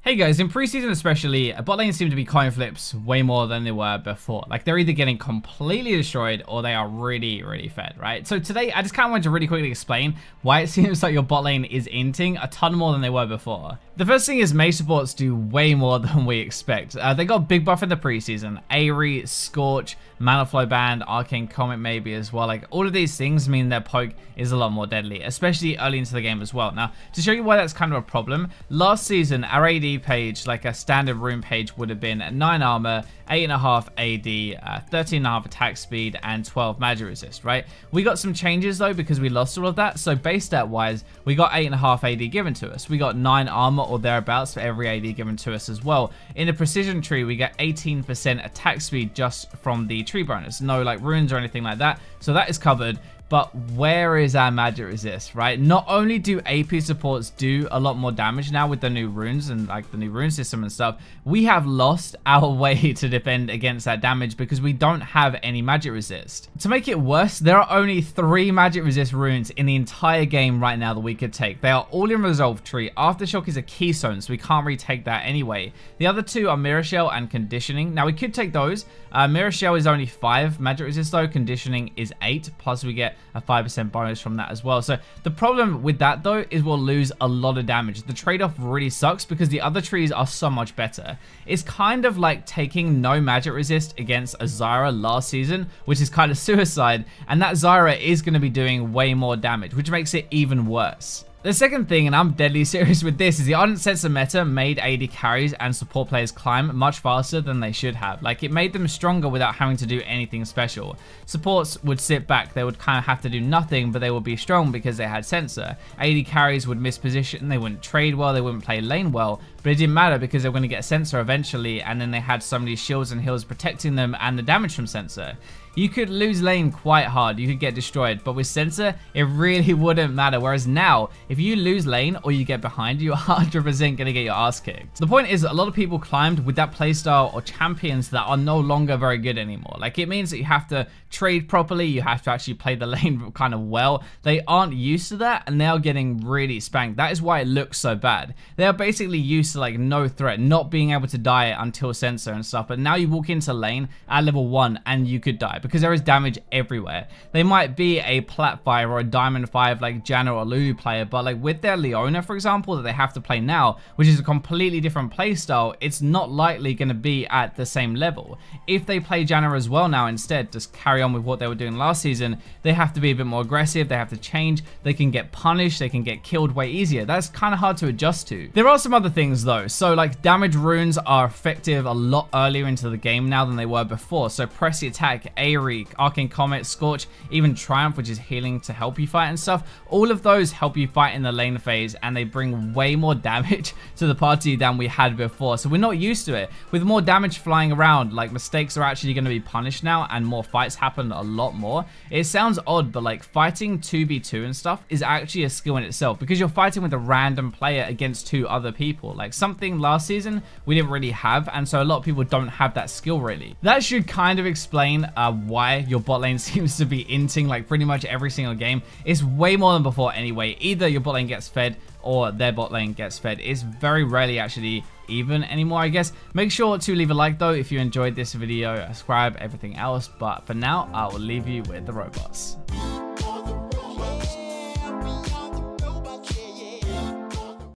Hey guys, in preseason especially, bot lanes seem to be coin flips way more than they were before. Like, they're either getting completely destroyed or they are really fed, right? So today, I just kind of wanted to really quickly explain why it seems like your bot lane is inting a ton more than they were before. The first thing is Mei supports do way more than we expect. They got big buff in the preseason. Aerie, Scorch, Mana Flow Band, Arcane Comet maybe as well. Like, all of these things mean their poke is a lot more deadly, especially early into the game as well. Now, to show you why that's kind of a problem, last season, our AD page, like a standard rune page, would have been 9 armor, 8.5 AD, 13.5 attack speed, and 12 magic resist, right? We got some changes though because we lost all of that. So base stat wise, we got 8.5 AD given to us. We got 9 armor or thereabouts for every AD given to us as well. In the precision tree, we get 18% attack speed just from the tree bonus. No like runes or anything like that. So that is covered. But where is our magic resist, right? Not only do AP supports do a lot more damage now with the new runes and like the new rune system and stuff, we have lost our way to defend against that damage because we don't have any magic resist. To make it worse, there are only 3 magic resist runes in the entire game right now that we could take. They are all in Resolve Tree. Aftershock is a keystone, so we can't retake that anyway. The other 2 are Mirror Shell and Conditioning. Now we could take those. Mirror Shell is only 5 magic resist though. Conditioning is 8, plus we get a 5% bonus from that as well. So the problem with that though is we'll lose a lot of damage. The trade-off really sucks because the other trees are so much better. It's kind of like taking no magic resist against a Zyra last season, which is kind of suicide, and that Zyra is going to be doing way more damage, which makes it even worse. The second thing, and I'm deadly serious with this, is the Ardent Sensor meta made AD carries and support players climb much faster than they should have. Like, it made them stronger without having to do anything special. Supports would sit back, they would kind of have to do nothing, but they would be strong because they had Sensor. AD carries would miss position, they wouldn't trade well, they wouldn't play lane well, but it didn't matter because they were going to get Sensor eventually, and then they had so many shields and heals protecting them and the damage from Sensor. You could lose lane quite hard, you could get destroyed, but with Sensor, it really wouldn't matter. Whereas now, if you lose lane or you get behind, you're 100% going to get your ass kicked. The point is, a lot of people climbed with that playstyle or champions that are no longer very good anymore. Like, it means that you have to trade properly, you have to actually play the lane kind of well. They aren't used to that, and they are getting really spanked. That is why it looks so bad. They are basically used to like no threat, not being able to die until Sensor and stuff, but now you walk into lane at level 1 and you could die because there is damage everywhere. They might be a Plat 5 or a Diamond 5 like Janna or Lulu player, but like with their Leona, for example, that they have to play now, which is a completely different playstyle, it's not likely going to be at the same level. If they play Janna as well now instead, just carry on with what they were doing last season, they have to be a bit more aggressive, they have to change, they can get punished, they can get killed way easier. That's kind of hard to adjust to. There are some other things though, so like damage runes are effective a lot earlier into the game now than they were before. So Pressy Attack, Aerie, Arcane Comet, Scorch, even Triumph, which is healing to help you fight and stuff, all of those help you fight in the lane phase, and they bring way more damage to the party than we had before. So we're not used to it. With more damage flying around, like mistakes are actually going to be punished now, and more fights happen a lot more. It sounds odd, but like fighting 2v2 and stuff is actually a skill in itself because you're fighting with a random player against 2 other people. Like something last season we didn't really have, and so a lot of people don't have that skill really. That should kind of explain why your bot lane seems to be inting like pretty much every single game. It's way more than before anyway. Either your bot lane gets fed or their bot lane gets fed. It's very rarely actually even anymore, I guess. Make sure to leave a like though if you enjoyed this video, subscribe, everything else. But for now, I will leave you with the robots.